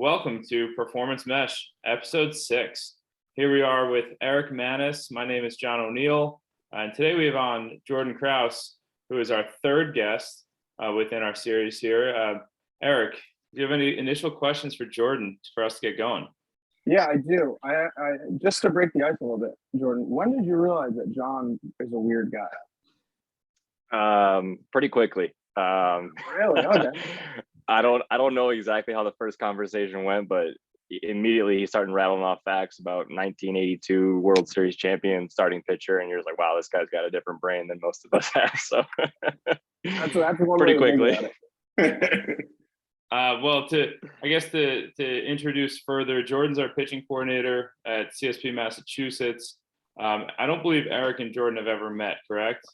Welcome to Performance Mesh, episode 6. Here we are with Eric Manis. My name is John O'Neill, and today we have on Jordan Kraus, who is our third guest within our series here. Eric, do you have any initial questions for Jordan for us to get going? Yeah, I do. I just to break the ice a little bit, Jordan, when did you realize that John is a weird guy? Pretty quickly. Really? Okay. I don't know exactly how the first conversation went, but immediately he started rattling off facts about 1982 World Series champion starting pitcher, and you're just like, wow, this guy's got a different brain than most of us have. So That's one pretty way to quickly. think about it. To introduce further, Jordan's our pitching coordinator at CSP Massachusetts. I don't believe Eric and Jordan have ever met, correct?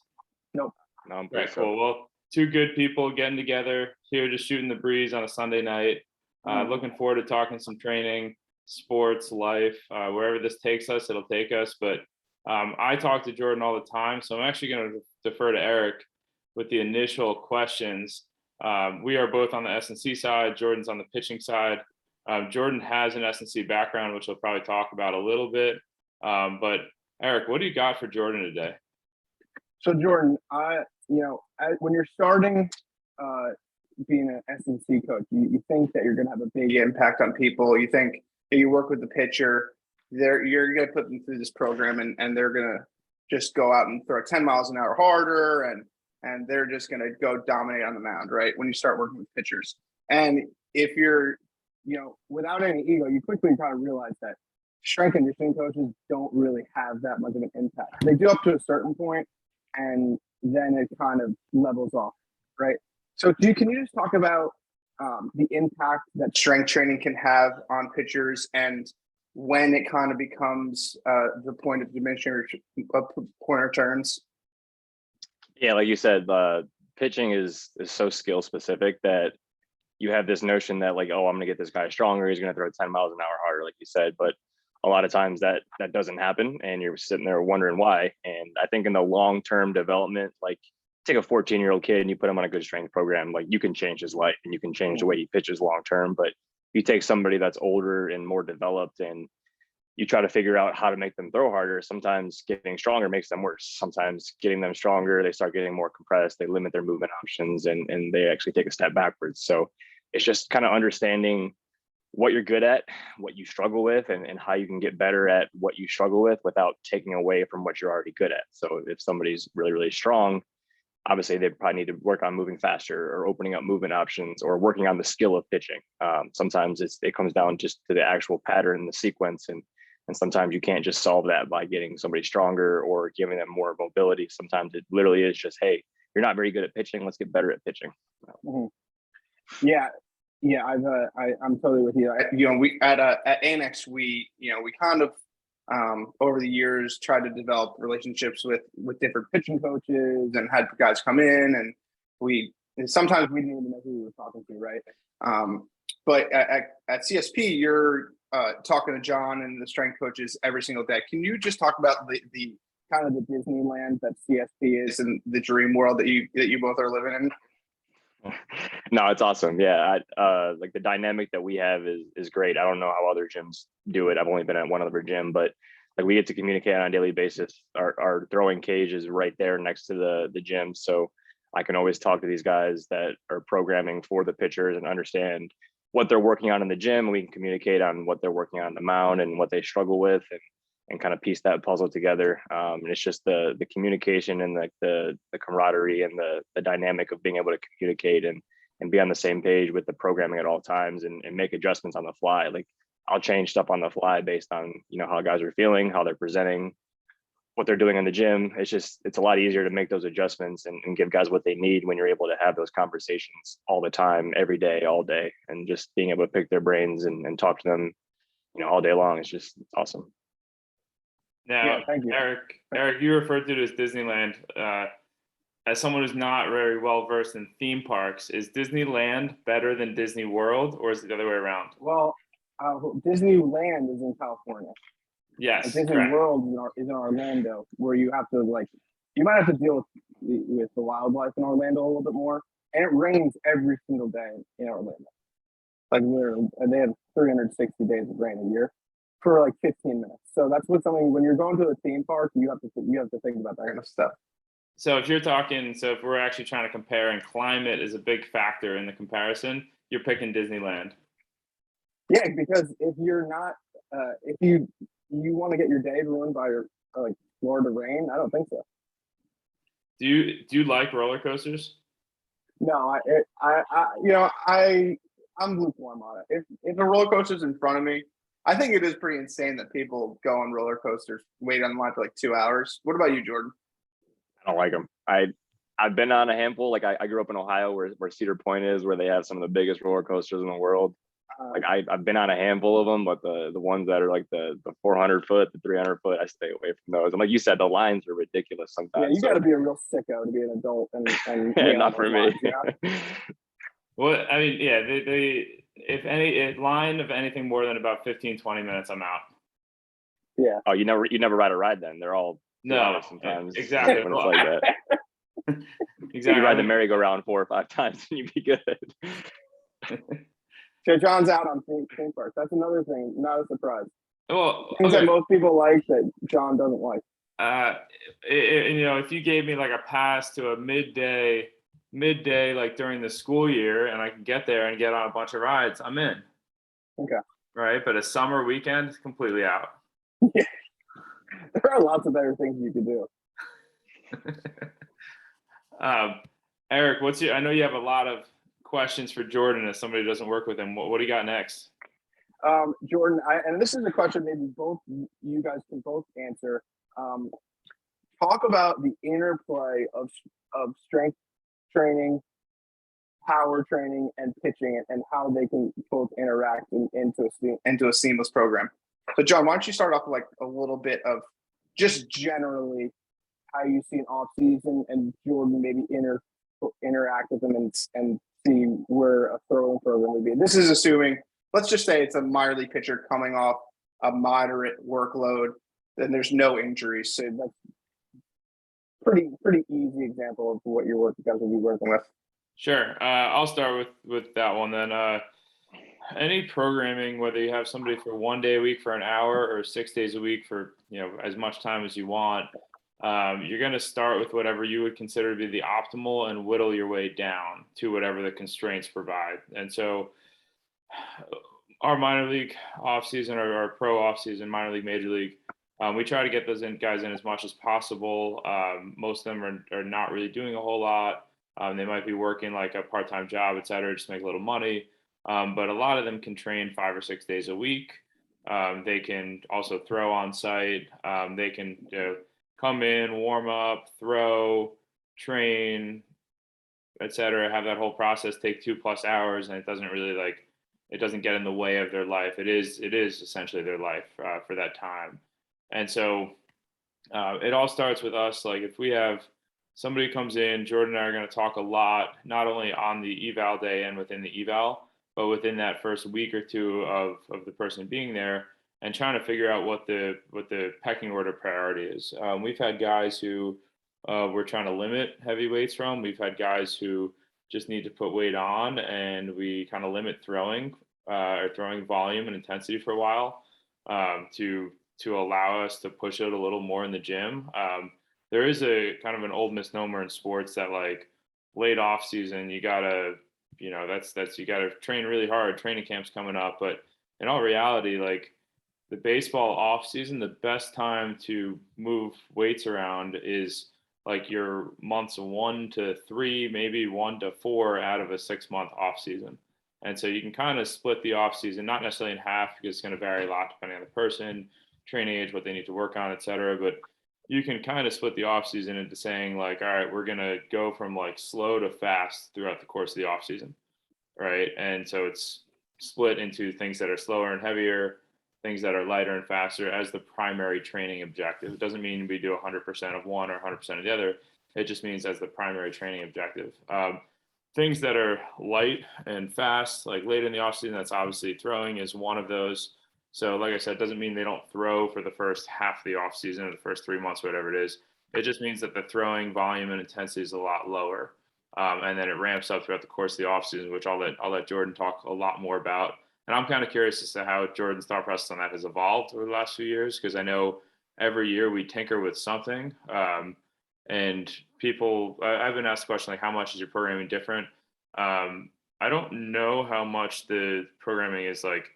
Nope. No, I'm Very cool. Well, two good people getting together here, just shooting the breeze on a Sunday night. Looking forward to talking some training, sports, life, wherever this takes us, it'll take us. But I talk to Jordan all the time, so I'm actually going to defer to Eric with the initial questions. We are both on the S&C side. Jordan's on the pitching side. Jordan has an S&C background, which we'll probably talk about a little bit. But Eric, what do you got for Jordan today? So Jordan, when you're starting being an S&C coach, you think that you're going to have a big impact on people. You think that you work with the pitcher, you're going to put them through this program, and they're going to just go out and throw 10 miles an hour harder, and they're just going to go dominate on the mound, right? When you start working with pitchers. And if you're, without any ego, you quickly kind of realize that strength and conditioning coaches don't really have that much of an impact. They do up to a certain point, and then it kind of levels off, right? So can you just talk about the impact that strength training can have on pitchers, and when it kind of becomes the point of diminishing point returns? Yeah, like you said, pitching is so skill specific that you have this notion that like, oh, I'm gonna get this guy stronger, he's gonna throw 10 miles an hour harder, like you said. But a lot of times that doesn't happen, and you're sitting there wondering why. And I think in the long-term development, like take a 14-year-old kid and you put him on a good strength program, like you can change his life and you can change the way he pitches long-term. But you take somebody that's older and more developed and you try to figure out how to make them throw harder. Sometimes getting stronger makes them worse. Sometimes getting them stronger, they start getting more compressed, they limit their movement options, and they actually take a step backwards. So it's just kind of understanding what you're good at, what you struggle with, and how you can get better at what you struggle with without taking away from what you're already good at. So if somebody's really, really strong, obviously they probably need to work on moving faster or opening up movement options or working on the skill of pitching. Sometimes it comes down just to the actual pattern, the sequence, and sometimes you can't just solve that by getting somebody stronger or giving them more mobility. Sometimes it literally is just, hey, you're not very good at pitching, let's get better at pitching. Yeah, I'm totally with you. We at Annex, we kind of over the years tried to develop relationships with different pitching coaches and had guys come in, and sometimes we didn't even know who we were talking to, right? But at CSP, you're talking to John and the strength coaches every single day. Can you just talk about the kind of the Disneyland that CSP is and the dream world that you both are living in? No, it's awesome. Yeah. Like the dynamic that we have is great. I don't know how other gyms do it. I've only been at one other gym, but like we get to communicate on a daily basis. Our throwing cage is right there next to the gym. So I can always talk to these guys that are programming for the pitchers and understand what they're working on in the gym. We can communicate on what they're working on the mound and what they struggle with, and kind of piece that puzzle together. And it's just the communication and like the camaraderie and the dynamic of being able to communicate and be on the same page with the programming at all times and make adjustments on the fly. Like I'll change stuff on the fly based on, how guys are feeling, how they're presenting, what they're doing in the gym. It's a lot easier to make those adjustments and give guys what they need when you're able to have those conversations all the time, every day, all day, and just being able to pick their brains and talk to them, all day long. It's awesome. Now, yeah, Eric, you referred to it as Disneyland. As someone who's not very well versed in theme parks, is Disneyland better than Disney World, or is it the other way around? Well, Disneyland is in California. Yes, and Disney World is in Orlando, where you have to you might have to deal with the wildlife in Orlando a little bit more. And it rains every single day in Orlando. Like literally, and they have 360 days of rain a year for like 15 minutes. So that's what something when you're going to a theme park, you have to think about that kind of stuff. So if we're actually trying to compare, and climate is a big factor in the comparison, you're picking Disneyland. Yeah, because if you're not, if you want to get your day ruined by your like Florida rain, I don't think so. Do you like roller coasters? No, I'm lukewarm on it. If a roller coaster's in front of me, I think it is pretty insane that people go on roller coasters, wait on the line for like 2 hours. What about you, Jordan? I don't like them. I've been on a handful. Like I grew up in Ohio, where Cedar Point is, where they have some of the biggest roller coasters in the world. Like I've been on a handful of them, but the ones that are like the 400-foot, the 300-foot, I stay away from those. And like you said, the lines are ridiculous sometimes. Yeah, you got to be a real sicko to be an adult and yeah, not for me. Lines, yeah? Well, I mean, yeah, if any line of anything more than about 15-20 minutes, I'm out. Yeah. Oh, you never ride a ride then? They're all no sometimes exactly when it's like that. Exactly. You ride the merry-go-round 4 or 5 times and you'd be good. So John's out on theme parks. That's another thing. Not a surprise. Well, Things okay. that most people like that John doesn't like. If you gave me like a pass to a midday like during the school year, and I can get there and get on a bunch of rides, I'm in. Okay. Right, but a summer weekend, completely out. Yeah. There are lots of better things you could do. Eric, I know you have a lot of questions for Jordan as somebody who doesn't work with him. What do you got next? Jordan, and this is a question maybe both you guys can both answer. Talk about the interplay of strength training, power training, and pitching, and how they can both interact into a seamless program. So, John, why don't you start off with like a little bit of just generally how you see an off season, and Jordan maybe interact with them and see where a throwing program would be. This is assuming, let's just say it's a minor league pitcher coming off a moderate workload, then there's no injuries. So that's pretty easy example of what your guys will be working with. Sure. I'll start with that one then. Any programming, whether you have somebody for 1 day a week for an hour or 6 days a week for as much time as you want, you're going to start with whatever you would consider to be the optimal and whittle your way down to whatever the constraints provide. And so our minor league off season or our pro off season, minor league, major league, we try to get those guys in as much as possible. Most of them are not really doing a whole lot. They might be working like a part-time job, et cetera, just make a little money. But a lot of them can train 5 or 6 days a week. They can also throw on site. They can come in, warm up, throw, train, et cetera, have that whole process take 2+ hours, and it doesn't really it doesn't get in the way of their life. It is essentially their life for that time. And so it all starts with us. Like if we have somebody comes in, Jordan and I are going to talk a lot, not only on the eval day and within the eval, but within that first week or two of the person being there, and trying to figure out what the pecking order priority is. We've had guys who we're trying to limit heavy weights from. We've had guys who just need to put weight on, and we kind of limit throwing or throwing volume and intensity for a while to allow us to push it a little more in the gym. There is a kind of an old misnomer in sports that like late off season, you gotta, you gotta train really hard. Training camp's coming up, but in all reality, like the baseball off season, the best time to move weights around is like your months 1 to 3, maybe 1 to 4 out of a 6-month off season. And so you can kind of split the off season, not necessarily in half because it's going to vary a lot depending on the person, training age, what they need to work on, et cetera. But you can kind of split the off season into saying like, all right, we're going to go from like slow to fast throughout the course of the off season. Right. And so it's split into things that are slower and heavier, things that are lighter and faster as the primary training objective. It doesn't mean we do 100% of one or 100% of the other. It just means as the primary training objective. Things that are light and fast, like late in the offseason, that's obviously throwing is one of those. So like I said, it doesn't mean they don't throw for the first half of the offseason or the first 3 months, whatever it is. It just means that the throwing volume and intensity is a lot lower. And then it ramps up throughout the course of the offseason, which I'll let Jordan talk a lot more about. And I'm kind of curious as to how Jordan's thought process on that has evolved over the last few years, because I know every year we tinker with something. And I've been asked the question, like, how much is your programming different? I don't know how much the programming is like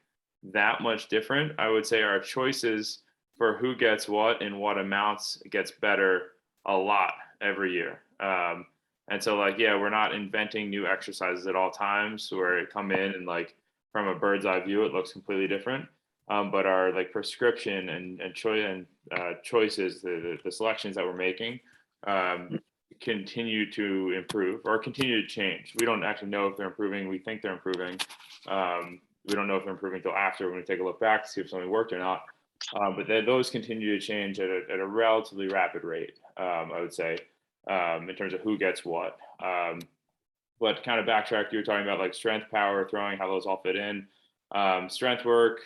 that much different. I would say our choices for who gets what and what amounts gets better a lot every year. And so, like, yeah, we're not inventing new exercises at all times where it come in and, like, from a bird's eye view, it looks completely different. But our, like, prescription and choices, the selections that we're making, continue to improve or continue to change. We don't actually know if they're improving. We think they're improving. We don't know if they're improving until after, when we take a look back to see if something worked or not. But those continue to change at a relatively rapid rate, I would say, in terms of who gets what. But kind of backtrack, you were talking about, like, strength, power, throwing, how those all fit in. Strength work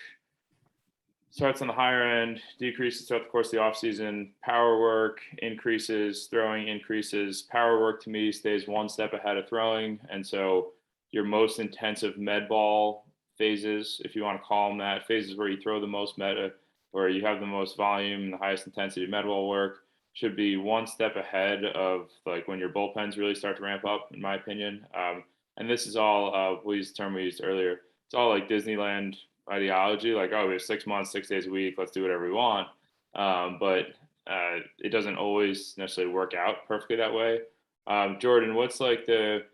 starts on the higher end, decreases throughout the course of the offseason. Power work increases, throwing increases. Power work to me stays one step ahead of throwing. And so your most intensive med ball phases, if you want to call them that, phases where you throw the most meta, where you have the most volume and the highest intensity med ball work, should be one step ahead of, like, when your bullpens really start to ramp up, in my opinion. And this is all, we used the term we used earlier. It's all like Disneyland ideology, like, oh, we have 6 months, 6 days a week, let's do whatever we want. But it doesn't always necessarily work out perfectly that way. Jordan, what's, like, the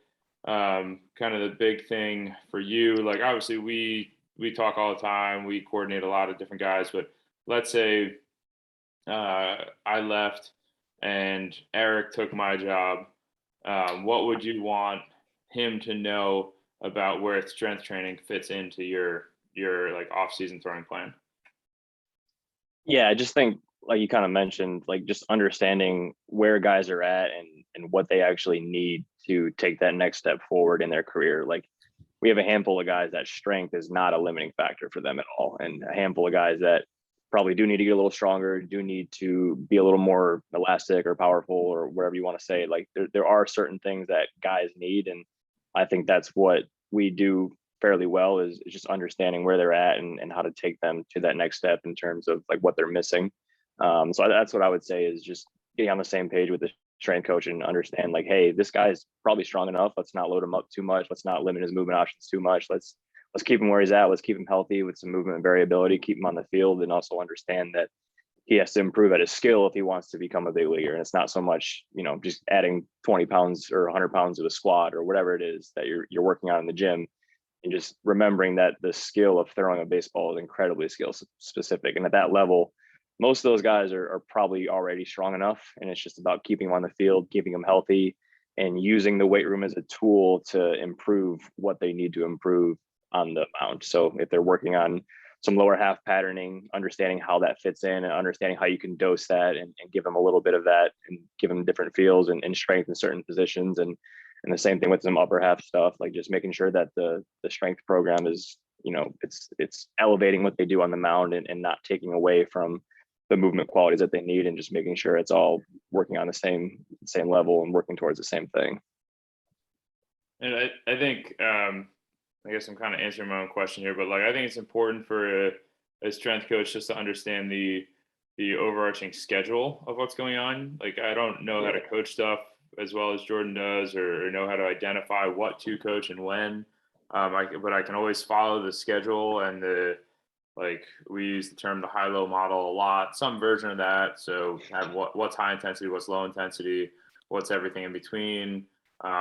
kind of the big thing for you? Like, obviously we talk all the time, we coordinate a lot of different guys, but let's say I left and Eric took my job. What would you want him to know about where strength training fits into your like off-season throwing plan? Yeah, I just think, like you kind of mentioned, like, just understanding where guys are at and what they actually need to take that next step forward in their career. Like, we have a handful of guys that strength is not a limiting factor for them at all, and a handful of guys that probably do need to get a little stronger, do need to be a little more elastic or powerful or whatever you want to say. Like, there are certain things that guys need, and I think that's what we do fairly well, is just understanding where they're at and how to take them to that next step in terms of, like, what they're missing. So that's what I would say, is just getting on the same page with the strength coach and understand, like, hey, this guy's probably strong enough. Let's not load him up too much. Let's not limit his movement options too much. Let's keep him where he's at. Let's keep him healthy with some movement and variability, keep him on the field, and also understand that he has to improve at his skill if he wants to become a big leaguer. And it's not so much, just adding 20 pounds or 100 pounds to the squat or whatever it is that you're working on in the gym, and just remembering that the skill of throwing a baseball is incredibly skill specific. And at that level, most of those guys are probably already strong enough. And it's just about keeping them on the field, keeping them healthy, and using the weight room as a tool to improve what they need to improve on the mound. So if they're working on some lower half patterning, understanding how that fits in and understanding how you can dose that and give them a little bit of that and give them different feels and strength in certain positions. And the same thing with some upper half stuff, like just making sure that the strength program is, it's elevating what they do on the mound and not taking away from the movement qualities that they need, and just making sure it's all working on the same level and working towards the same thing. And I think, I guess I'm kind of answering my own question here, but, like, I think it's important for a strength coach just to understand the overarching schedule of what's going on. Like, I don't know how to coach stuff as well as Jordan does, or know how to identify what to coach and when. But I can always follow the schedule and like, we use the term the high-low model a lot, some version of that. So have what's high intensity, what's low intensity, what's everything in between.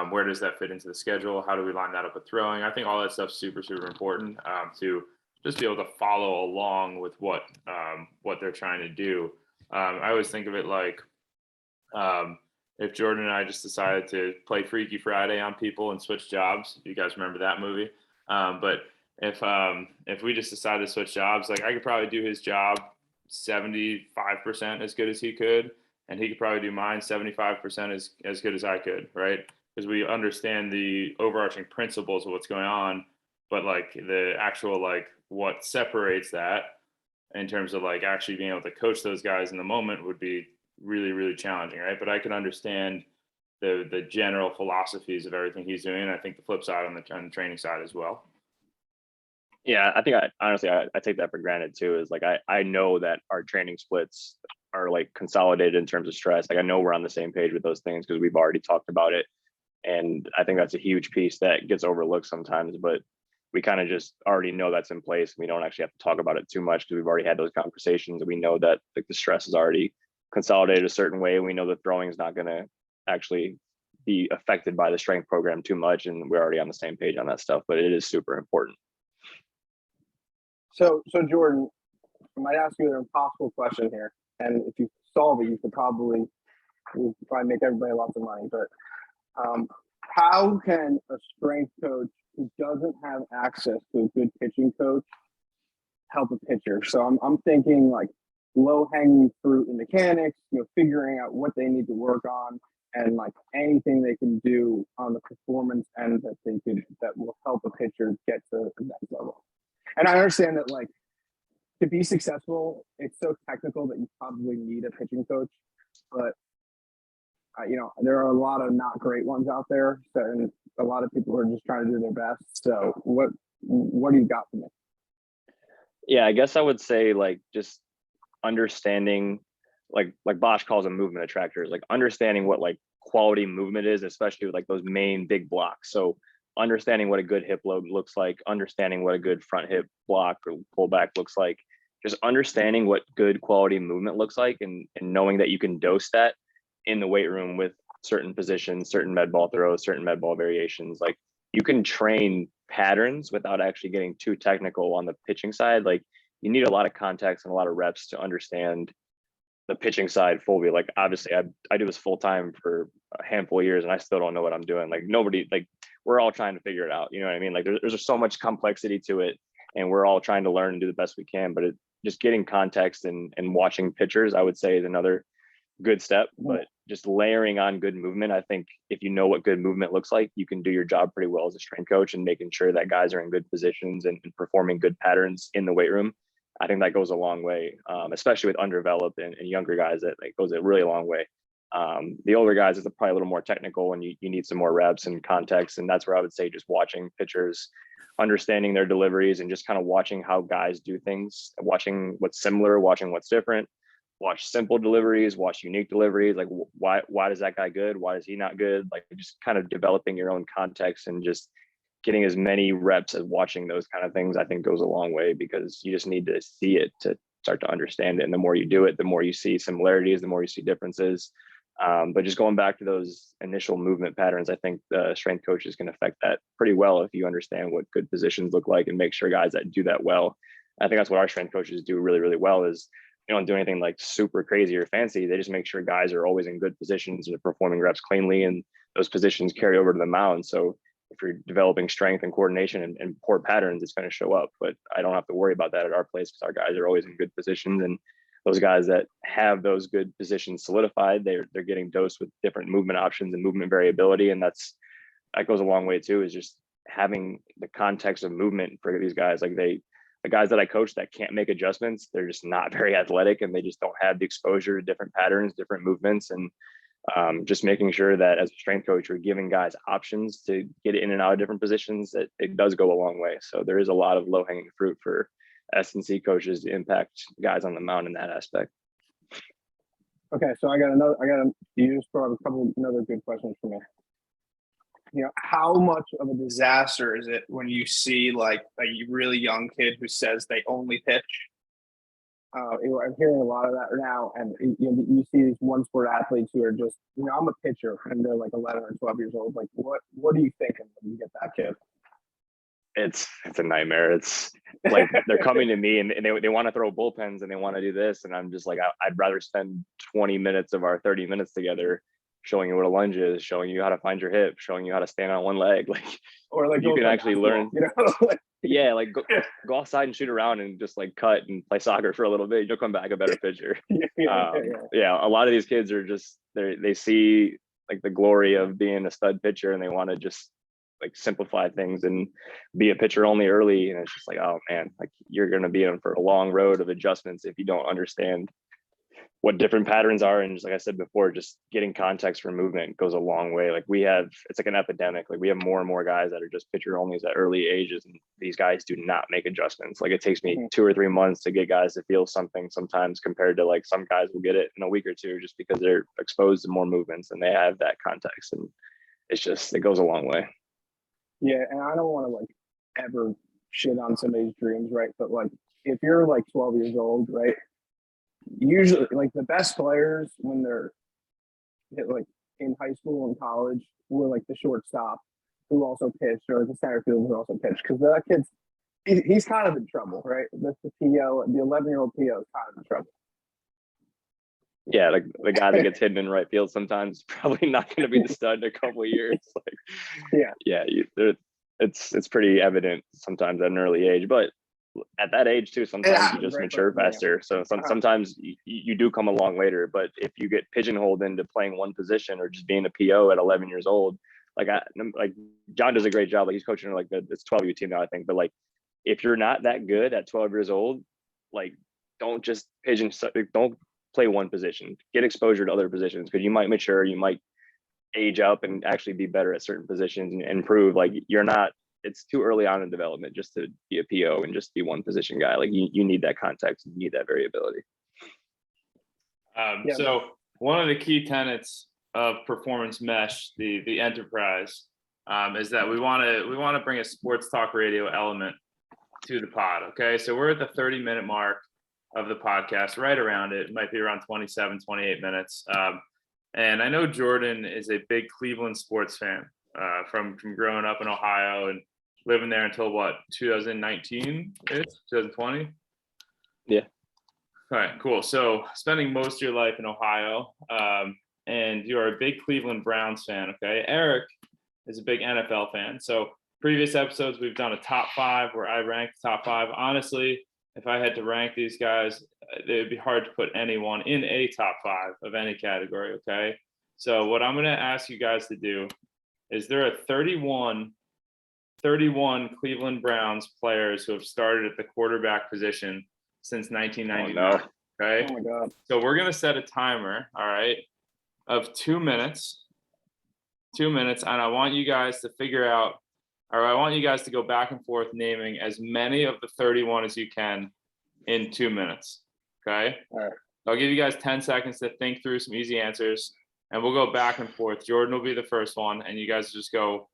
Where does that fit into the schedule? How do we line that up with throwing? I think all that stuff's super, super important to just be able to follow along with what they're trying to do. I always think of it like, if Jordan and I just decided to play Freaky Friday on people and switch jobs, you guys remember that movie? But if we just decided to switch jobs, like, I could probably do his job 75% as good as he could, and he could probably do mine 75% as good as I could, right? Because we understand the overarching principles of what's going on, but, like, the actual, like, what separates that in terms of, like, actually being able to coach those guys in the moment would be really, really challenging, right? But I can understand the general philosophies of everything he's doing. And I think the flip side on the training side as well. Yeah, I think I take that for granted too. Is like I know that our training splits are like consolidated in terms of stress. Like I know we're on the same page with those things because we've already talked about it. And I think that's a huge piece that gets overlooked sometimes, but we kind of just already know that's in place. We don't actually have to talk about it too much because we've already had those conversations. We know that like the stress is already consolidated a certain way. We know the throwing is not going to actually be affected by the strength program too much. And we're already on the same page on that stuff, but it is super important. So Jordan, I might ask you an impossible question here, and if you solve it, you could probably make everybody lots of money. But how can a strength coach who doesn't have access to a good pitching coach help a pitcher? So I'm thinking like low hanging fruit in mechanics, figuring out what they need to work on, and like anything they can do on the performance end that will help a pitcher get to the next level. And I understand that like to be successful, it's so technical that you probably need a pitching coach, but there are a lot of not great ones out there, and a lot of people are just trying to do their best. So what do you got for me? Yeah, I guess I would say like just understanding, like Bosch calls them movement attractors, like understanding what like quality movement is, especially with like those main big blocks. So understanding what a good hip load looks like, understanding what a good front hip block or pullback looks like, just understanding what good quality movement looks like, and knowing that you can dose that in the weight room with certain positions, certain med ball throws, certain med ball variations. Like you can train patterns without actually getting too technical on the pitching side. Like you need a lot of context and a lot of reps to understand the pitching side fully. Like obviously I do this full time for a handful of years and I still don't know what I'm doing. Like nobody, like we're all trying to figure it out. You know what I mean? Like there's just so much complexity to it and we're all trying to learn and do the best we can, but just getting context and watching pitchers, I would say is another good step. But just layering on good movement, I think if you know what good movement looks like, you can do your job pretty well as a strength coach, and making sure that guys are in good positions and performing good patterns in the weight room. I think that goes a long way, especially with undeveloped and younger guys. That goes a really long way. The older guys is probably a little more technical, and you need some more reps and context. And that's where I would say just watching pitchers, understanding their deliveries, and just kind of watching how guys do things, watching what's similar, watching what's different. Watch simple deliveries, watch unique deliveries. Like why does that guy good? Why is he not good? Like just kind of developing your own context and just getting as many reps as watching those kind of things, I think goes a long way, because you just need to see it to start to understand it. And the more you do it, the more you see similarities, the more you see differences. But just going back to those initial movement patterns, I think the strength coaches can affect that pretty well if you understand what good positions look like and make sure guys that do that well. I think that's what our strength coaches do really, really well is they don't do anything like super crazy or fancy. They just make sure guys are always in good positions and are performing reps cleanly, and those positions carry over to the mound. So if you're developing strength and coordination and poor patterns, it's going to show up. But I don't have to worry about that at our place because our guys are always in good positions. And those guys that have those good positions solidified, they're getting dosed with different movement options and movement variability. And that goes a long way too, is just having the context of movement for these guys. Like the guys that I coach that can't make adjustments, they're just not very athletic, and they just don't have the exposure to different patterns, different movements. And just making sure that as a strength coach, you're giving guys options to get in and out of different positions, that it does go a long way. So there is a lot of low hanging fruit for S&C coaches to impact guys on the mound in that aspect. Okay. So you just brought up another good questions for me. How much of a disaster is it when you see like a really young kid who says they only pitch? I'm hearing a lot of that now, and you see these one sport athletes who are just, I'm a pitcher, and they're like 11 or 12 years old. Like, what are you thinking when you get that kid? It's a nightmare. It's like they're coming to me and they want to throw bullpens and they want to do this, and I'm just like, I'd rather spend 20 minutes of our 30 minutes together showing you what a lunge is, showing you how to find your hip, showing you how to stand on one leg, or like you can actually learn. Yeah, like go outside and shoot around and just like cut and play soccer for a little bit. You'll come back a better pitcher. Yeah, a lot of these kids are just they see like the glory of being a stud pitcher, and they want to just like simplify things and be a pitcher only early. And it's just like, oh man, like you're gonna be in for a long road of adjustments if you don't understand what different patterns are. And just like I said before, just getting context for movement goes a long way. Like it's like an epidemic. Like we have more and more guys that are just pitcher onlys at early ages. And these guys do not make adjustments. Like it takes me 2 or 3 months to get guys to feel something sometimes, compared to like some guys will get it in a week or two, just because they're exposed to more movements and they have that context. And it goes a long way. Yeah, and I don't want to like ever shit on somebody's dreams, right? But like if you're like 12 years old, right? Usually like the best players when they're like in high school and college were like the shortstop who also pitched, or the center fielder who also pitched, because that kid's he's kind of in trouble, right? That's the PO, the 11-year-old PO is kind of in trouble. Yeah, like the guy that gets hit in right field sometimes is probably not going to be the stud in a couple of years. Like, it's pretty evident sometimes at an early age, but at that age too, sometimes you just mature faster. So sometimes you do come along later. But if you get pigeonholed into playing one position or just being a PO at 11 years old, like John does a great job. Like he's coaching like it's 12U team now, I think. But like if you're not that good at 12 years old, like don't just don't play one position. Get exposure to other positions, because you might mature, you might age up and actually be better at certain positions and improve. Like it's too early on in development just to be a PO and just be one position guy. Like you need that context, you need that variability. So one of the key tenets of Performance Mesh, the enterprise, is that we want to bring a sports talk radio element to the pod. Okay, so we're at the 30-minute mark of the podcast, right around it. It might be around 27, 28 minutes. And I know Jordan is a big Cleveland sports fan from growing up in Ohio and living there until 2019 is 2020. Yeah. All right, cool. So spending most of your life in Ohio, and you are a big Cleveland Browns fan. Okay. Eric is a big NFL fan. So previous episodes, we've done a top 5 where I ranked top 5. Honestly, if I had to rank these guys, it would be hard to put anyone in a top 5 of any category. Okay. So what I'm going to ask you guys to do is there are 31 Cleveland Browns players who have started at the quarterback position since 1999. Oh, no. Okay. Oh my God. So we're going to set a timer. All right. Of 2 minutes. 2 minutes. And I want you guys to I want you guys to go back and forth naming as many of the 31 as you can in 2 minutes. Okay. All right. I'll give you guys 10 seconds to think through some easy answers, and we'll go back and forth. Jordan will be the first one, and you guys just go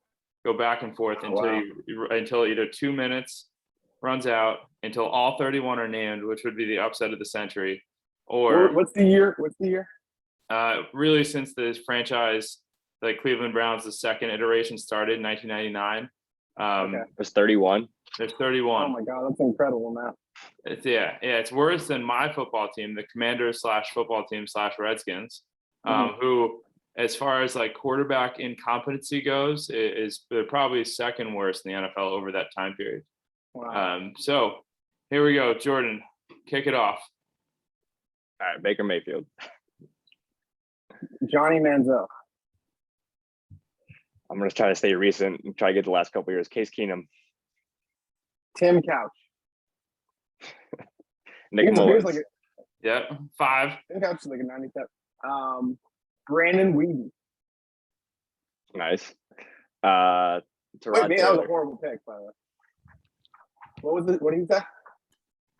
back and forth until either 2 minutes runs out, until all 31 are named, which would be the upset of the century. Or what's the year? Really, since this franchise, the Cleveland Browns, the second iteration started in 1999. There's 31. There's 31. Oh my God, that's incredible, man. It's worse than my football team, the Commanders /football team /Redskins, who, as far as like quarterback incompetency goes, is probably second worst in the NFL over that time period. Wow. So here we go, Jordan, kick it off. All right, Baker Mayfield. Johnny Manziel. I'm going to try to stay recent and try to get the last couple of years. Case Keenum. Tim Couch. Nick Mullins. Yeah, 5. Tim Couch is like a 97. Brandon Weeden. Nice. Wait, man, that was a horrible pick, by the way. What did you say?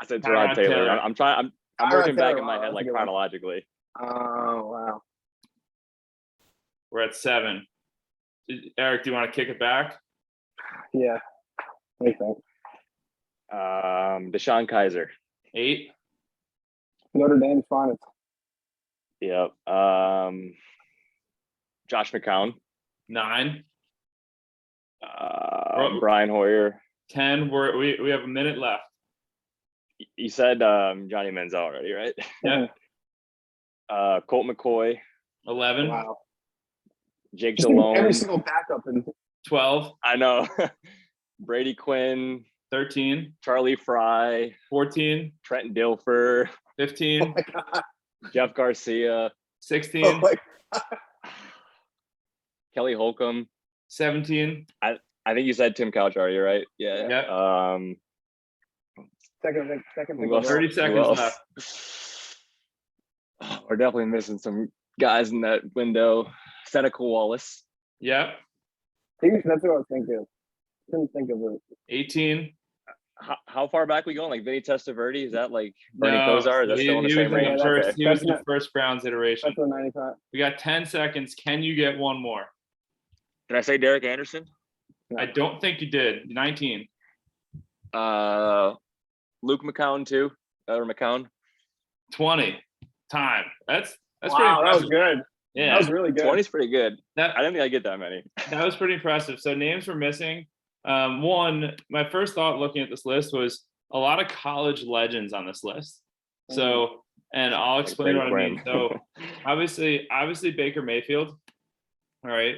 I said Tyrod Taylor. I'm working back in my head like chronologically. Oh, wow. We're at 7. Eric, do you want to kick it back? Yeah. What do you think? Deshaun Kaiser. 8. Notre Dame's finest. Yep. Josh McCown. 9. Brian Hoyer. 10. We have a minute left. You said Johnny Manziel already, right? Yeah. Colt McCoy. 11. Wow. Jake Just Delhomme. every single backup in 12. I know. Brady Quinn. 13. Charlie Fry. 14. Trent Dilfer. 15. Oh my God. Jeff Garcia. 16. Oh my God. Kelly Holcomb. 17. I think you said Tim Couch already, right? Yeah. Yeah. Second. 30 seconds left. We're definitely missing some guys in that window. Seneca Wallace. Yep. That's what I was thinking. Couldn't think of it. 18. How far back we going? Like Vinny Testaverde? Is that like Bernie No, Kosar? Is that he, still in the he same was in range? the first. Okay. He was That's in the not- first Browns iteration. That's the 95. We got 10 seconds. Can you get one more? Did I say Derek Anderson? I don't think you did. 19. Luke McCown too, or McCown. 20. Time. That's Wow, pretty that was impressive. good. Yeah, That was really good. 20's pretty good. that I didn't think I'd get that many. that was pretty impressive. So names were missing. One, my first thought looking at this list was a lot of college legends on this list. So, and I'll explain what I mean. So, obviously Baker Mayfield. All right.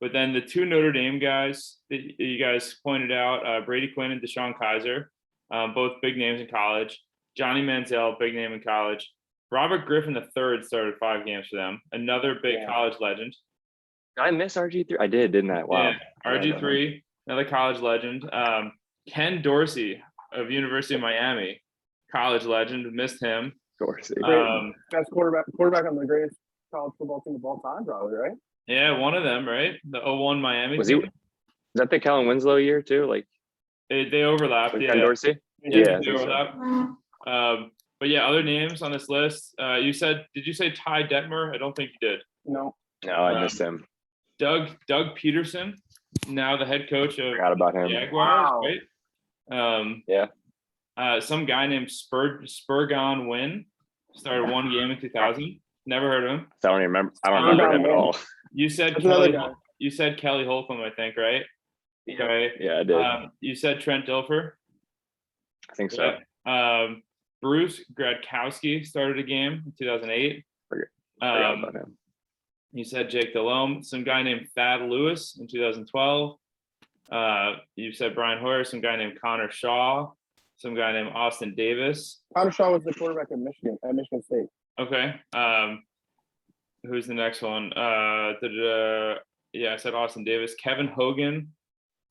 But then the two Notre Dame guys that you guys pointed out, Brady Quinn and Deshaun Kaiser, both big names in college. Johnny Manziel, big name in college. Robert Griffin III started 5 games for them. Another big college legend. Did I miss RG3? I did, didn't I? Wow. Yeah, RG3, another college legend. Ken Dorsey of University of Miami, college legend. Missed him. Dorsey. Best quarterback on the greatest college football team of all time, probably, right? Yeah, one of them, right? The 01 Miami Was he? team. Is that the Kellen Winslow year too? Like They overlapped. with Yeah, Ken Dorsey? yeah, I they think so. overlapped. But yeah, other names on this list. Did you say Ty Detmer? I don't think you did. No. No, I missed him. Doug Peterson, now the head coach of Forgot about him. Jaguars, Wow. right? Yeah. Some guy named Spurgon Wynn started 1 game in 2000. Never heard of him. I don't even remember. I don't remember him at all. You said That's another Kelly. guy. You said Kelly Holcomb, I think, right? Okay. Yeah, I did. You said Trent Dilfer. I think so. Bruce Gradkowski started a game in 2008. Forgot about him. You said Jake Delhomme. Some guy named Thad Lewis in 2012. You said Brian Hoyer. Some guy named Connor Shaw. Some guy named Austin Davis. Connor Shaw was the quarterback at Michigan State. Okay. Who's the next one? Yeah, I said Austin Davis. Kevin Hogan.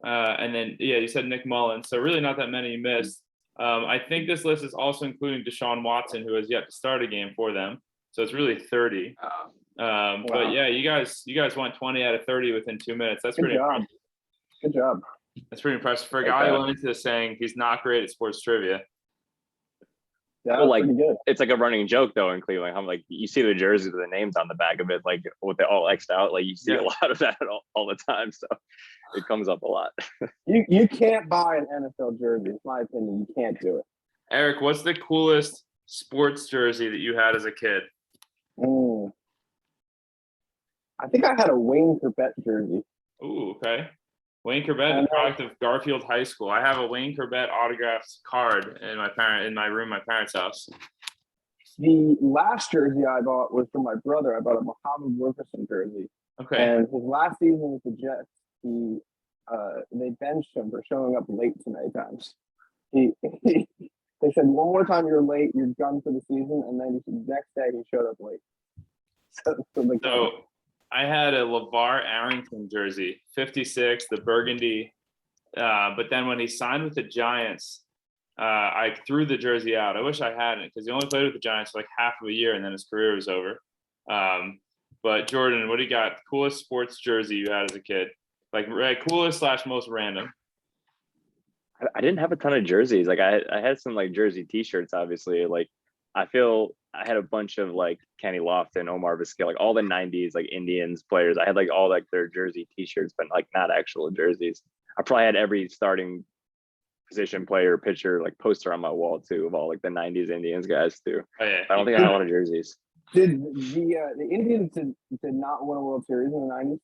And then, yeah, you said Nick Mullins. So really not that many you missed. I think this list is also including Deshaun Watson, who has yet to start a game for them. So it's really 30. But yeah, you guys went 20 out of 30 within 2 minutes. That's pretty impressive. Good job. That's pretty impressive for a guy who went into this saying he's not great at sports trivia. Yeah, Well, like, pretty good. it's like a running joke though in Cleveland. I'm like, you see the jerseys with the names on the back of it, like with the all X'd out. Like you see a lot of that all the time. So it comes up a lot. You can't buy an NFL jersey. In my opinion, you can't do it. Eric, what's the coolest sports jersey that you had as a kid? I think I had a Wayne Corbett jersey. Ooh, okay. Wayne Corbett, the product of Garfield High School. I have a Wayne Corbett autographed card in my room, my parents' house. The last jersey I bought was from my brother. I bought a Muhammad Wilkerson jersey. Okay. And his last season with the Jets, they benched him for showing up late too many times. They said one more time you're late, you're done for the season, and then the next day he showed up late. So I had a LeVar Arrington jersey, 56, the burgundy. But then when he signed with the Giants, I threw the jersey out. I wish I hadn't, because he only played with the Giants for like half of a year and then his career was over. But Jordan, what do you got? Coolest sports jersey you had as a kid? Like coolest / most random. I didn't have a ton of jerseys. Like I had some like jersey t-shirts, obviously. Like I feel I had a bunch of like Kenny Lofton, Omar Vizquel, like all the 90s like Indians players. I had like all like their jersey t-shirts, but like not actual jerseys. I probably had every starting position player, pitcher, like poster on my wall too, of all like the 90s Indians guys too. Oh, yeah. I don't think I had a lot of jerseys. Did the Indians did not win a World Series in the 90s?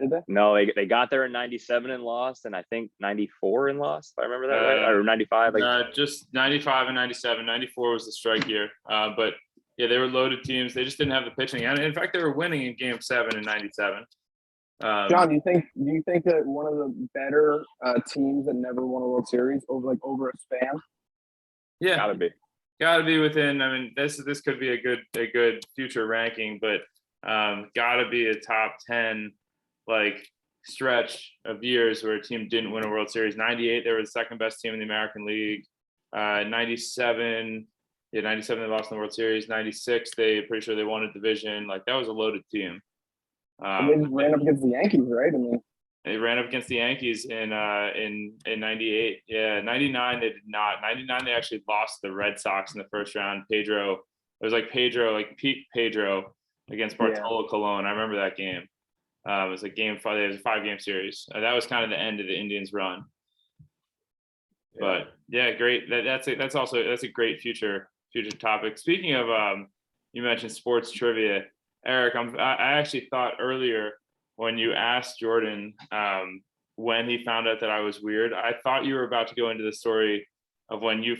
Did they? No, they got there in 97 and lost, and I think 94 and lost, if I remember that right, or 95. Like just 95 and 97. 94 was the strike year. But yeah, they were loaded teams. They just didn't have the pitching. And in fact, they were winning in Game 7 in 97. John, do you think that one of the better teams that never won a World Series over a span? Yeah, gotta be within. I mean, this could be a good future ranking, but gotta be a top 10 like stretch of years where a team didn't win a World Series. 98, they were the second best team in the American League. 97, Yeah, 97 they lost in the World Series. 96 they pretty sure they won a division. Like that was a loaded team. And they just ran up against the Yankees, right? I mean, they ran up against the Yankees in 98. Yeah, 99 they did not. 99 they actually lost the Red Sox in the first round. Pedro, it was like Pedro, like peak Pedro against Bartolo Colon. I remember that game. It was like game 5. It was a 5-game series. That was kind of the end of the Indians' run. But yeah, great. That's also a great future topic. Speaking of, you mentioned sports trivia, Eric. I actually thought earlier when you asked Jordan when he found out that I was weird, I thought you were about to go into the story of when you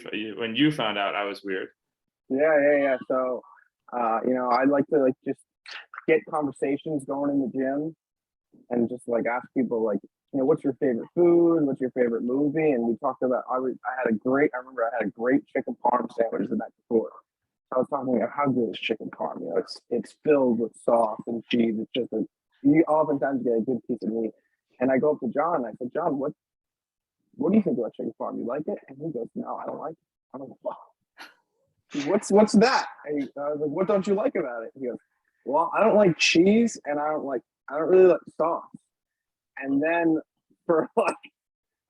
found out I was weird. Yeah. So, I'd like to just get conversations going in the gym, and just ask people what's your favorite food? What's your favorite movie? And we talked about I remember I had a great chicken parm sandwich the night before. I was talking about how good is chicken parm. It's filled with sauce and cheese. It's just you oftentimes get a good piece of meat. And I go up to John and I said, John, what do you think about chicken parm? You like it? And he goes, no, I don't like it. I'm like, wow. What's that? And I was like, what don't you like about it? He goes, well, I don't like cheese and I don't really like sauce. And then for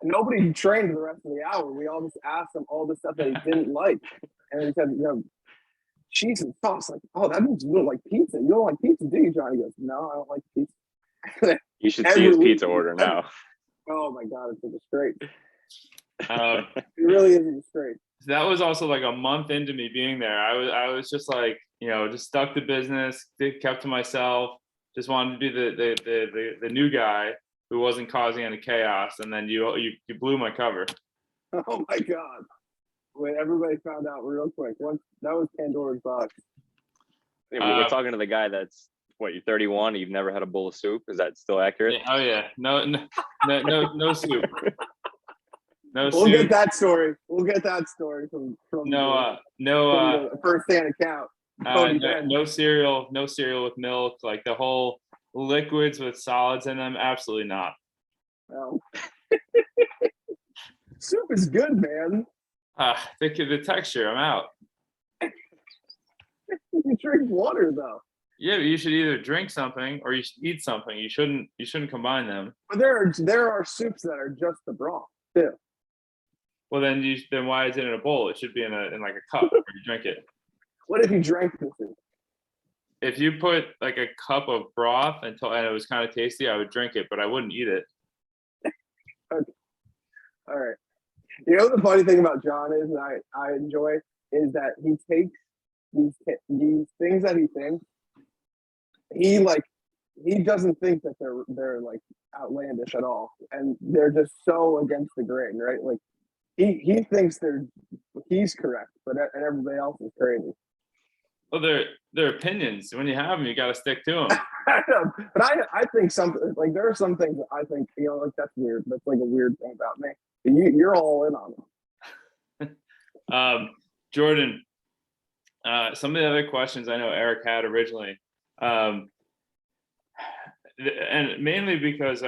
nobody trained the rest of the hour. We all just asked him all the stuff that he didn't like. And he said, cheese and sauce. Like, oh, that means you don't like pizza. You don't like pizza, do you, John? He goes, no, I don't like pizza. You should see his pizza order now. Oh my God, it's a disgrace. It really is a disgrace. That was also like a month into me being there. I was just like, just stuck to business, kept to myself, just wanted to be the new guy who wasn't causing any chaos. And then you blew my cover. Oh my God. When everybody found out real quick. Once that was Pandora's box. We're talking to the guy that's you're 31. You've never had a bowl of soup. Is that still accurate? Yeah, oh yeah, no soup. No We'll soup. get that story. We'll get that story from no first-hand account. No cereal, with milk, like the whole liquids with solids in them. Absolutely not. No. Soup is good, man. The texture, I'm out. You drink water though. Yeah, but you should either drink something or you should eat something. You shouldn't combine them. But there are soups that are just the broth too. Well, then why is it in a bowl? It should be in like a cup where you drink it. What if you drank the soup? If you put like a cup of broth and it was kind of tasty, I would drink it, but I wouldn't eat it. Okay. All right. You know the funny thing about John is, and I enjoy, is that he takes these things that he thinks, he doesn't think that they're like outlandish at all, and they're just so against the grain, right? Like he thinks he's correct, but and everybody else is crazy. Well, they're opinions. When you have them, you got to stick to them. But I think something like there are some things that I think that's weird. That's like a weird thing about me. You're all in on them. Jordan, some of the other questions I know Eric had originally, and mainly because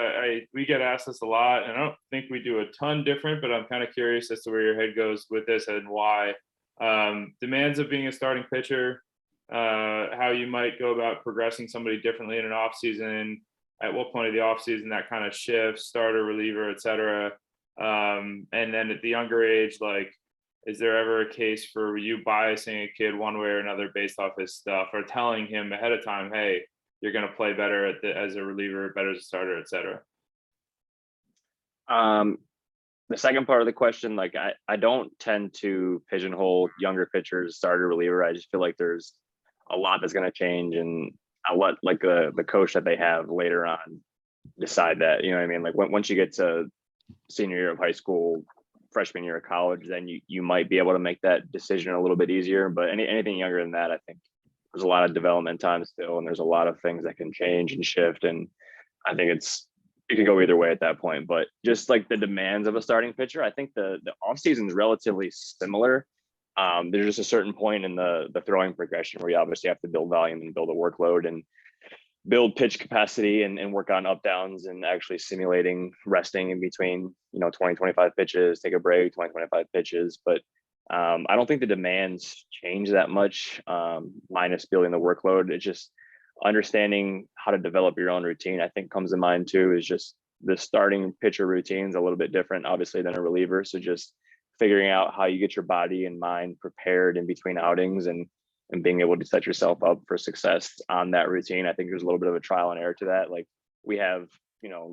we get asked this a lot, and I don't think we do a ton different, but I'm kind of curious as to where your head goes with this and why. Demands of being a starting pitcher, how you might go about progressing somebody differently in an off season, at what point of the off season that kind of shifts, starter, reliever, etc. And then at the younger age, like, is there ever a case for you biasing a kid one way or another based off his stuff, or telling him ahead of time, hey, you're going to play better as a reliever, better as a starter, etc.? The second part of the question, like I don't tend to pigeonhole younger pitchers, starter, reliever. I just feel like there's a lot that's going to change, and I'll let like the coach that they have later on decide that. You know what I mean? Like once you get to senior year of high school, freshman year of college, then you might be able to make that decision a little bit easier. But anything younger than that, I think there's a lot of development time still, and there's a lot of things that can change and shift. And I think it can go either way at that point. But just like the demands of a starting pitcher, I think the off season is relatively similar. There's just a certain point in the throwing progression where you obviously have to build volume and build a workload and build pitch capacity and work on up downs and actually simulating resting in between, 20, 25 pitches, take a break, 20, 25 pitches. But I don't think the demands change that much, minus building the workload. It's just understanding how to develop your own routine, I think comes to mind too, is just the starting pitcher routine is a little bit different, obviously, than a reliever. So just figuring out how you get your body and mind prepared in between outings and being able to set yourself up for success on that routine. I think there's a little bit of a trial and error to that. Like we have,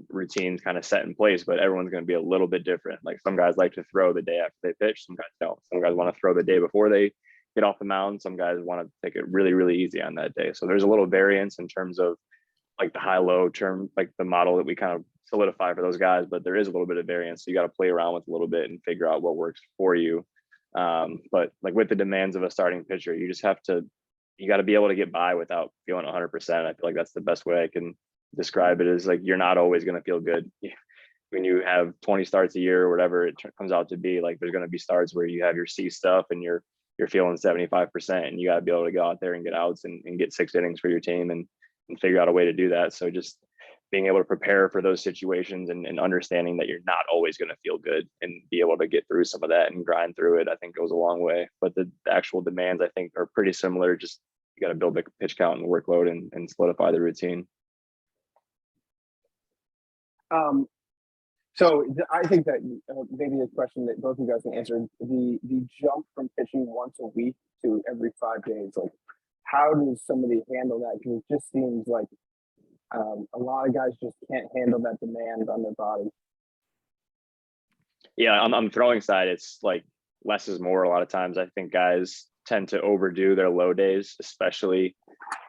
routines kind of set in place, but everyone's going to be a little bit different. Like some guys like to throw the day after they pitch, some guys don't. Some guys want to throw the day before they get off the mound. Some guys want to take it really, really easy on that day. So there's a little variance in terms of like the high-low term, like the model that we kind of solidify for those guys, but there is a little bit of variance. So you got to play around with a little bit and figure out what works for you. But like with the demands of a starting pitcher, you got to be able to get by without feeling 100%. I feel like that's the best way I can describe it, is like you're not always going to feel good. When you have 20 starts a year or whatever it comes out to be, like there's going to be starts where you have your C stuff and you're feeling 75%, and you got to be able to go out there and get outs and get 6 innings for your team and figure out a way to do that. So just being able to prepare for those situations and understanding that you're not always going to feel good and be able to get through some of that and grind through it, I think goes a long way. But the actual demands, I think, are pretty similar. Just you got to build the pitch count and workload and solidify the routine. I think that maybe a question that both of you guys can answer, the jump from pitching once a week to every 5 days, like how does somebody handle that? Because it just seems like a lot of guys just can't handle that demand on their body. Yeah, on the throwing side, it's like less is more a lot of times. I think guys tend to overdo their low days, especially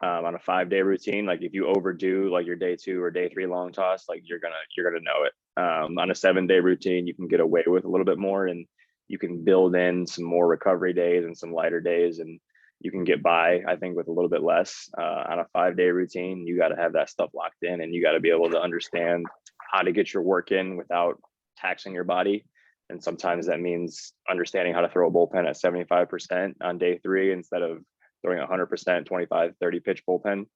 on a 5-day routine. Like if you overdo like your day 2 or day 3 long toss, like you're gonna know it. On a 7-day routine, you can get away with a little bit more, and you can build in some more recovery days and some lighter days, and you can get by, I think, with a little bit less. On a 5-day routine, you got to have that stuff locked in, and you got to be able to understand how to get your work in without taxing your body. And sometimes that means understanding how to throw a bullpen at 75% on day 3 instead of throwing 100%, 25, 30 pitch bullpen.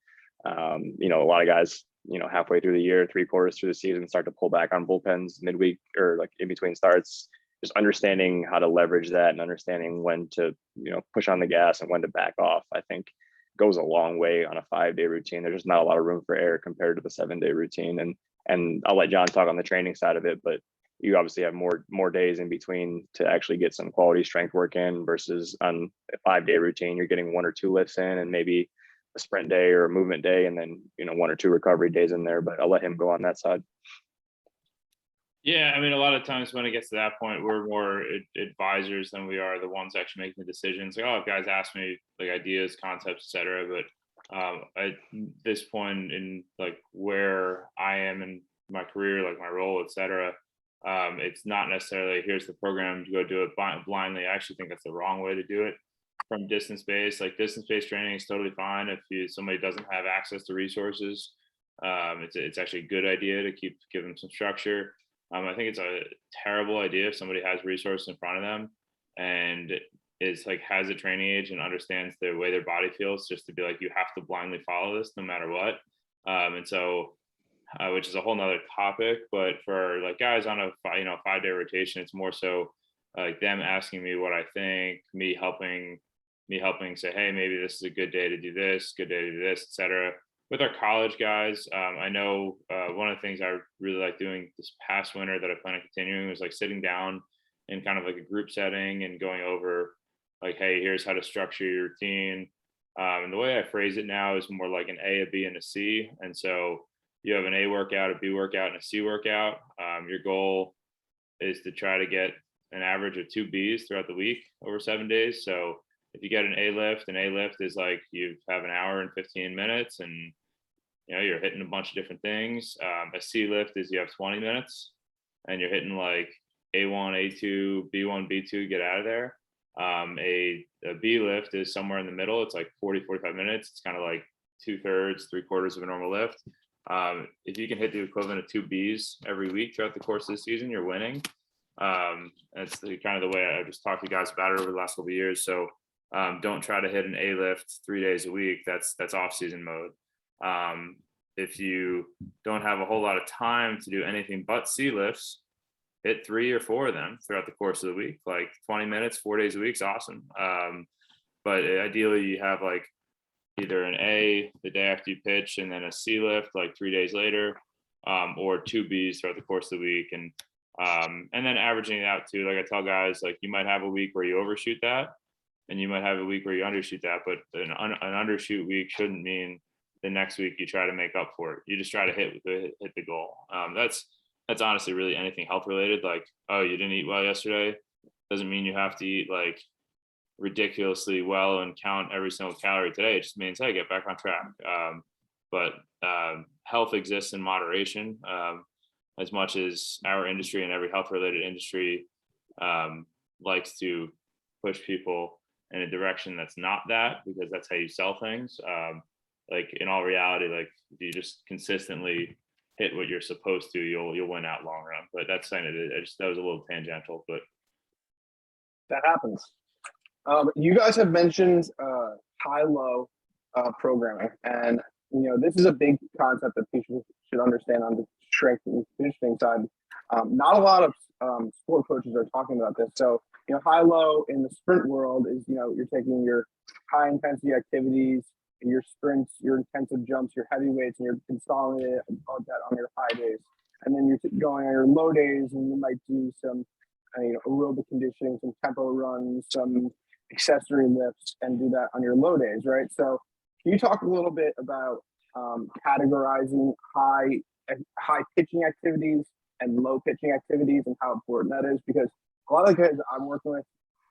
A lot of guys, halfway through the year, 3/4 through the season, start to pull back on bullpens midweek or like in between starts. Just understanding how to leverage that and understanding when to, push on the gas and when to back off, I think goes a long way on a 5-day routine. There's just not a lot of room for error compared to the 7-day routine. And I'll let John talk on the training side of it, but you obviously have more days in between to actually get some quality strength work in, versus on a 5-day routine, you're getting 1 or 2 lifts in and maybe a sprint day or a movement day, and then, 1 or 2 recovery days in there. But I'll let him go on that side. Yeah, I mean, a lot of times when it gets to that point, we're more advisors than we are the ones actually making the decisions. Like, if guys ask me like ideas, concepts, etc. But at this point in like where I am in my career, like my role, etc., it's not necessarily here's the program to go do it blindly. I actually think that's the wrong way to do it. From distance-based, like distance-based training is totally fine if somebody doesn't have access to resources. It's actually a good idea to give them some structure. I think it's a terrible idea if somebody has resources in front of them and is like has a training age and understands the way their body feels, just to be like, you have to blindly follow this no matter what. And so, which is a whole nother topic, but for like guys on a 5-day rotation, it's more so like them asking me what I think, me helping say, hey, maybe this is a good day to do this, good day to do this, etc. With our college guys, I know one of the things I really like doing this past winter that I plan on continuing was like sitting down in kind of like a group setting and going over like, hey, here's how to structure your routine. And the way I phrase it now is more like an A, a B, and a C. And so you have an A workout, a B workout, and a C workout. Your goal is to try to get an average of 2 Bs throughout the week over 7 days. So if you get an A lift is like you have an hour and 15 minutes and you're hitting a bunch of different things. A C lift is you have 20 minutes and you're hitting like A1, A2, B1, B2, get out of there. A B lift is somewhere in the middle. It's like 40, 45 minutes. It's kind of like 2/3, 3/4 of a normal lift. If you can hit the equivalent of 2 Bs every week throughout the course of the season, you're winning. That's kind of the way I just talked to guys about it over the last couple of years. So don't try to hit an A lift 3 days a week. That's off-season mode. If you don't have a whole lot of time to do anything but C lifts, hit 3 or 4 of them throughout the course of the week, like 20 minutes, 4 days a week is awesome. But ideally you have like either an A the day after you pitch and then a C lift like 3 days later, or 2 Bs throughout the course of the week. And then averaging it out too. Like I tell guys, like you might have a week where you overshoot that and you might have a week where you undershoot that, but an undershoot week shouldn't mean the next week you try to make up for it. You just try to hit the goal. That's honestly really anything health related. Like, oh, you didn't eat well yesterday doesn't mean you have to eat like ridiculously well and count every single calorie today. It just means, hey, get back on track. But health exists in moderation. As much as our industry and every health related industry likes to push people in a direction that's not that, because that's how you sell things. Like in all reality, like if you just consistently hit what you're supposed to, you'll win out long run. But that's saying it. That was a little tangential, but That happens. You guys have mentioned high-low programming, and this is a big concept that people should understand on the strength and conditioning side. Not a lot of sport coaches are talking about this. So high-low in the sprint world is you're taking your high-intensity activities, your sprints, your intensive jumps, your heavy weights, and you're installing it all that on your high days, and then you're going on your low days, and you might do some aerobic conditioning, some tempo runs, some accessory lifts, and do that on your low days, right? So can you talk a little bit about categorizing high pitching activities and low pitching activities and how important that is? Because a lot of the guys I'm working with,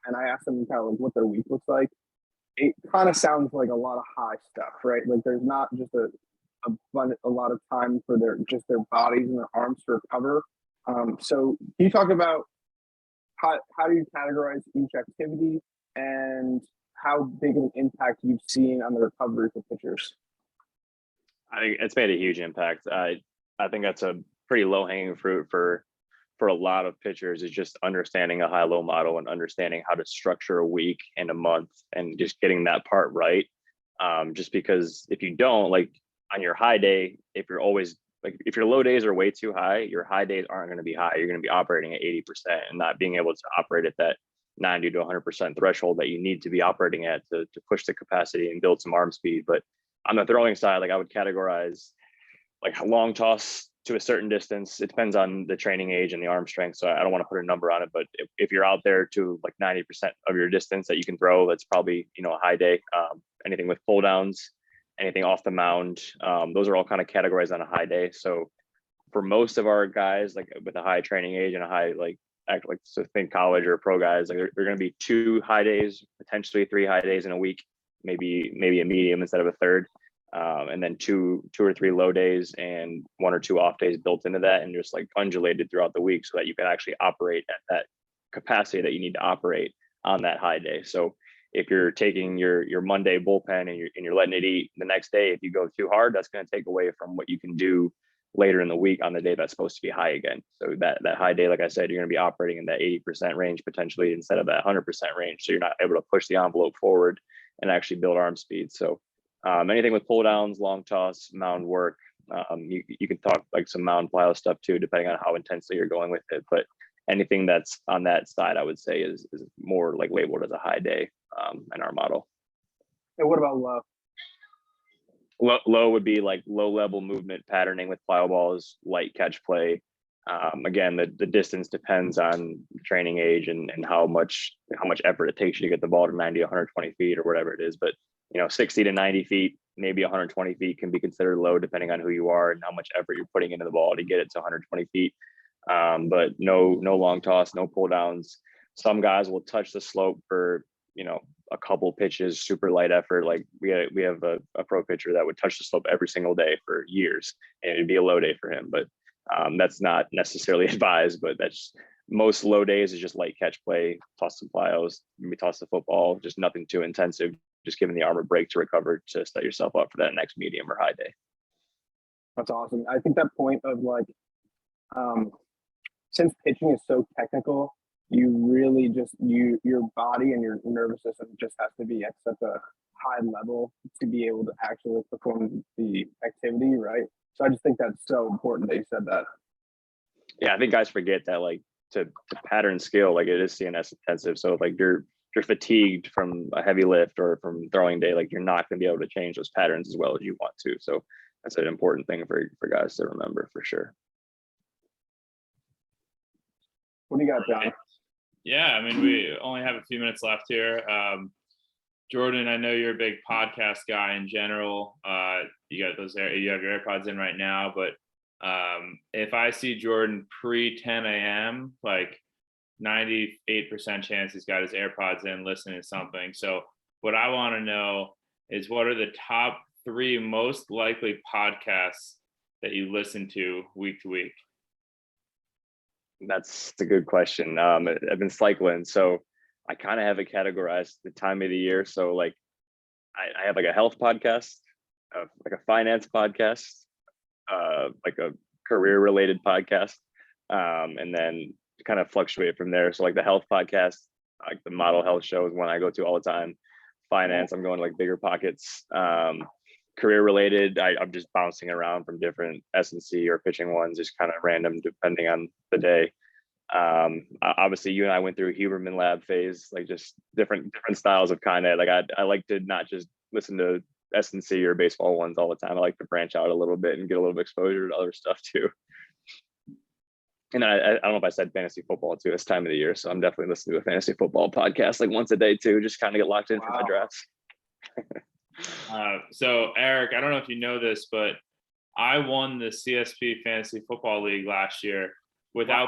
and I ask them kind of like what their week looks like, it kind of sounds like a lot of high stuff, right? Like there's not just a lot of time for their bodies and their arms to recover. So can you talk about how do you categorize each activity and how big of an impact you've seen on the recovery for pitchers? I think it's made a huge impact. I think that's a pretty low hanging fruit for a lot of pitchers, is just understanding a high-low model and understanding how to structure a week and a month and just getting that part right. Just because if you don't, like on your high day, if you're always like, if your low days are way too high, your high days aren't going to be high. You're going to be operating at 80% and not being able to operate at that 90 to 100% threshold that you need to be operating at to push the capacity and build some arm speed. But on the throwing side, like I would categorize like a long toss to a certain distance. It depends on the training age and the arm strength. So I don't want to put a number on it, but if you're out there to like 90% of your distance that you can throw, that's probably, a high day. Anything with pull downs, anything off the mound, those are all kind of categorized on a high day. So for most of our guys, like with a high training age and a high, so think college or pro guys, like they're going to be 2 high days, potentially 3 high days in a week, maybe a medium instead of a third. And then two or 3 low days and 1 or 2 off days built into that, and just like undulated throughout the week so that you can actually operate at that capacity that you need to operate on that high day. So if you're taking your Monday bullpen and you're letting it eat the next day, if you go too hard, that's going to take away from what you can do later in the week on the day that's supposed to be high again. So that high day, like I said, you're going to be operating in that 80% range potentially instead of that 100% range. So you're not able to push the envelope forward and actually build arm speed. So anything with pull downs, long toss, mound work, you can talk like some mound plyo stuff too, depending on how intensely you're going with it. But anything that's on that side, I would say is more like labeled as a high day in our model. And what about low? Low would be like low level movement patterning with plyo balls, light catch play. Again, the distance depends on training age and how much effort it takes you to get the ball to 90, 120 feet or whatever it is. But 60 to 90 feet, maybe 120 feet can be considered low depending on who you are and how much effort you're putting into the ball to get it to 120 feet. But no long toss, no pull downs. Some guys will touch the slope for a couple pitches, super light effort. Like we have a pro pitcher that would touch the slope every single day for years, and it'd be a low day for him. But that's not necessarily advised. But that's most low days is just light catch play, toss some plyos, maybe toss the football, just nothing too intensive. Just giving the arm a break to recover to set yourself up for that next medium or high day. That's awesome. I think that point of like, since pitching is so technical, you really just your body and your nervous system just has to be at such a high level to be able to actually perform the activity, right? So I just think that's so important that you said that. Yeah, I think guys forget that like to pattern skill, like it is CNS intensive. So like you're fatigued from a heavy lift or from throwing day, like you're not going to be able to change those patterns as well as you want to. So that's an important thing for guys to remember for sure. What do you got, John? Yeah, I mean, we only have a few minutes left here. Jordan, I know you're a big podcast guy in general. You got you have your AirPods in right now, but if I see Jordan pre 10 a.m., like 98% chance he's got his AirPods in listening to something. So what I want to know is, what are the top 3 most likely podcasts that you listen to week to week? That's a good question. I've been cycling, so I kind of have it categorized the time of the year. So like I have like a health podcast, like a finance podcast, like a career related podcast, and then kind of fluctuate from there. So like the health podcast, like the model health show is one I go to all the time. Finance, I'm going to like Bigger Pockets. Career related, I'm just bouncing around from different S&C or pitching ones, just kind of random depending on the day. Obviously you and I went through a Huberman Lab phase, like just different styles of content. Like I like to not just listen to S&C or baseball ones all the time. I like to branch out a little bit and get a little bit exposure to other stuff too. And I don't know if I said fantasy football too. It's time of the year, so I'm definitely listening to a fantasy football podcast like once a day too, just kind of get locked in for my drafts. So Eric, I don't know if you know this, but I won the CSP Fantasy Football League last year without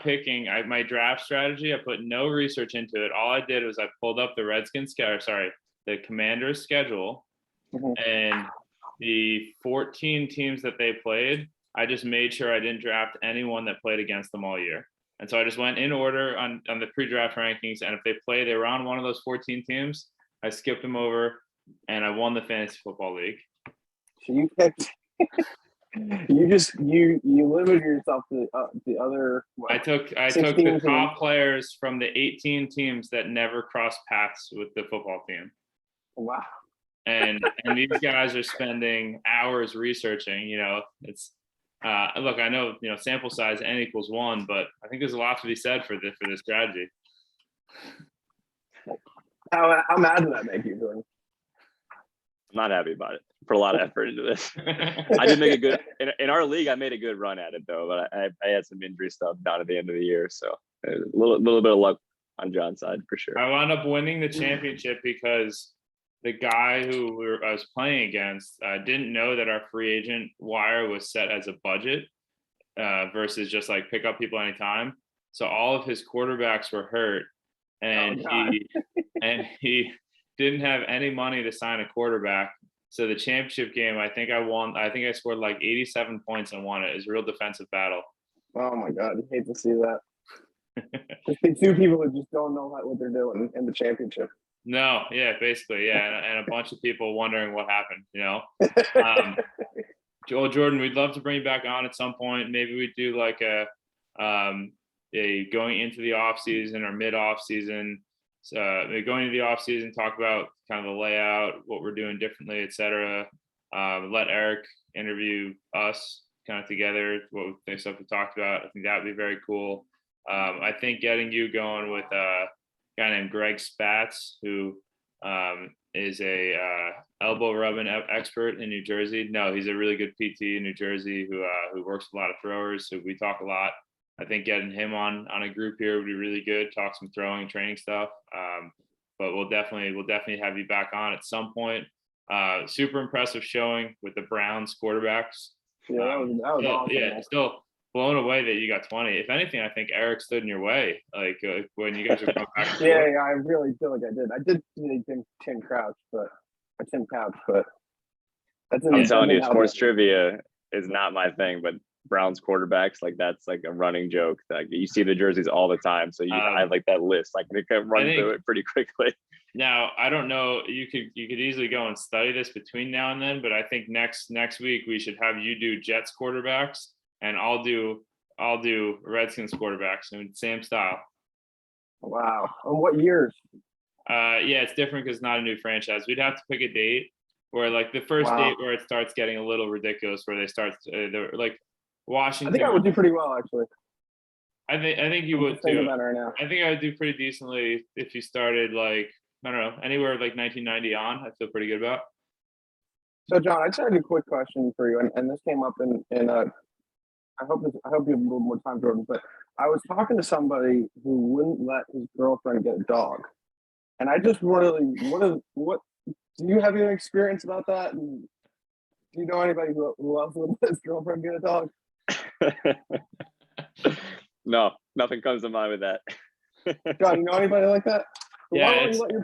picking my draft strategy. I put no research into it. All I did was I pulled up the Commanders schedule, and the 14 teams that they played. I just made sure I didn't draft anyone that played against them all year. And so I just went in order on the pre-draft rankings. And if they were on one of those 14 teams, I skipped them over and I won the Fantasy Football League. So you picked, you limited yourself to the other. I took the top players from the 18 teams that never crossed paths with the football team. Wow. And these guys are spending hours researching, it's, look, I know, sample size N equals 1, but I think there's a lot to be said for this strategy. How mad did that make you, Jordan? I'm not happy about it. Put a lot of effort into this. I did make a good in our league. I made a good run at it though, but I had some injury stuff down at the end of the year, so a little bit of luck on John's side for sure. I wound up winning the championship because the guy who I was playing against didn't know that our free agent wire was set as a budget versus just like pick up people anytime. So all of his quarterbacks were hurt, and he didn't have any money to sign a quarterback. So the championship game, I think I won. I think I scored like 87 points and won it. It was a real defensive battle. Oh my God, I hate to see that. Just the 2 people who just don't know what they're doing in the championship. No, yeah, basically, yeah, and a bunch of people wondering what happened. Joel, Jordan, we'd love to bring you back on at some point. Maybe we do like a going into the off season or mid off season. Going into the off season, talk about kind of the layout, what we're doing differently, etc. Let Eric interview us kind of together, what the stuff we talked about. I think that would be very cool. I think getting you going with a guy named Greg Spatz, who is a elbow rubbing expert in New Jersey. No, he's a really good PT in New Jersey who works with a lot of throwers. So we talk a lot. I think getting him on a group here would be really good. Talk some throwing and training stuff. But we'll definitely have you back on at some point. Super impressive showing with the Browns quarterbacks. Yeah, that was awesome. Yeah, still blown away that you got 20. If anything, I think Eric stood in your way. Like when you guys were coming back. Yeah, I really feel like I did. I did see Tim Kraus, but that's. I'm telling you, sports trivia is not my thing, but Browns quarterbacks, like that's like a running joke. Like you see the jerseys all the time, so I have like that list. Like they can run through it pretty quickly. Now I don't know. You could easily go and study this between now and then, but I think next week we should have you do Jets quarterbacks, and I'll do Redskins quarterbacks in same style. Wow. On what years? Yeah, it's different because it's not a new franchise. We'd have to pick a date where like the first date where it starts getting a little ridiculous, where they start they're like Washington. I think I would do pretty well, actually. I think you I'm would just thinking too. about it right now. I think I would do pretty decently if you started like, I don't know, anywhere like 1990 on. I feel pretty good about. So John, I just had a quick question for you, and this came up in I hope you have a little more time, Jordan. But I was talking to somebody who wouldn't let his girlfriend get a dog, and I just really what do you have any experience about that? And do you know anybody who else would let his girlfriend get a dog? No, nothing comes to mind with that. John, you know anybody like that? Yeah, Why wouldn't you let your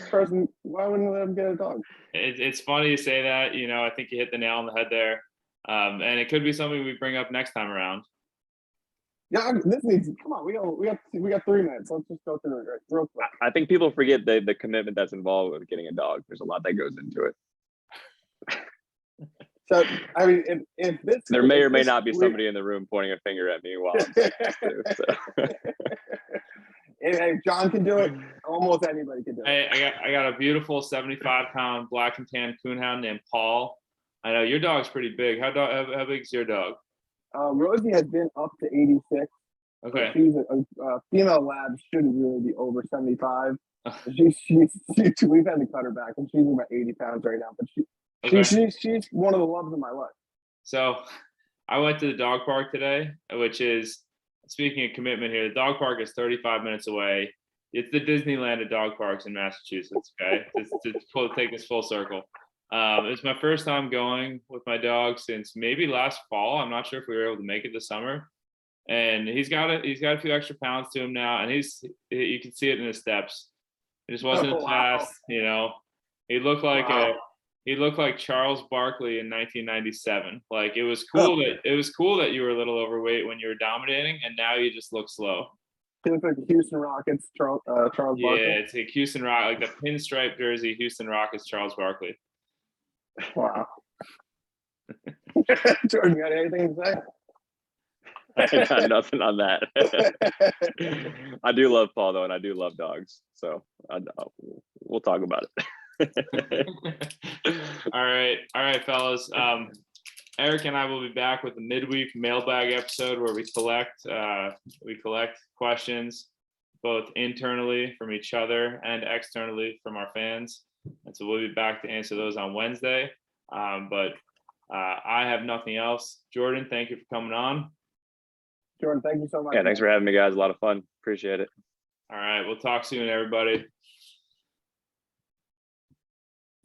person? Why wouldn't you let him get a dog? it's funny you say that. I think you hit the nail on the head there. And it could be something we bring up next time around. Yeah, this needs. Come on, we got 3 minutes. Let's just go through it real quick. I think people forget the commitment that's involved with getting a dog. There's a lot that goes into it. So I mean, if this There may or may not be somebody in the room pointing a finger at me while I'm saying this too. So. If John can do it, almost anybody can do it. I got a beautiful 75-pound black and tan coonhound named Paul. I know your dog's pretty big. How big's your dog? Rosie has been up to 86. Okay. She's a female lab. Shouldn't really be over 75. We've had to cut her back, and she's about 80 pounds right now. But she's one of the loves of my life. So I went to the dog park today, which is, speaking of commitment here, the dog park is 35 minutes away. It's the Disneyland of dog parks in Massachusetts. Okay, to take this full circle. It's my first time going with my dog since maybe last fall. I'm not sure if we were able to make it this summer. And he's got a few extra pounds to him now, and you can see it in his steps. It just wasn't as fast, He looked like Charles Barkley in 1997. Like it was cool that you were a little overweight when you were dominating, and now you just look slow. He looks like the Houston Rockets, Charles Barkley. Yeah, it's like Houston Rock, like the pinstripe jersey, Houston Rockets, Charles Barkley. Wow. Jordan, you got anything to say? I got nothing on that. I do love Paul though, and I do love dogs. So we'll talk about it. All right, fellas. Eric and I will be back with a midweek mailbag episode where we collect questions both internally from each other and externally from our fans. And so we'll be back to answer those on Wednesday. But I have nothing else. Jordan, thank you for coming on. Jordan, thank you so much. Yeah, thanks for having me, guys. A lot of fun. Appreciate it. All right, we'll talk soon, everybody.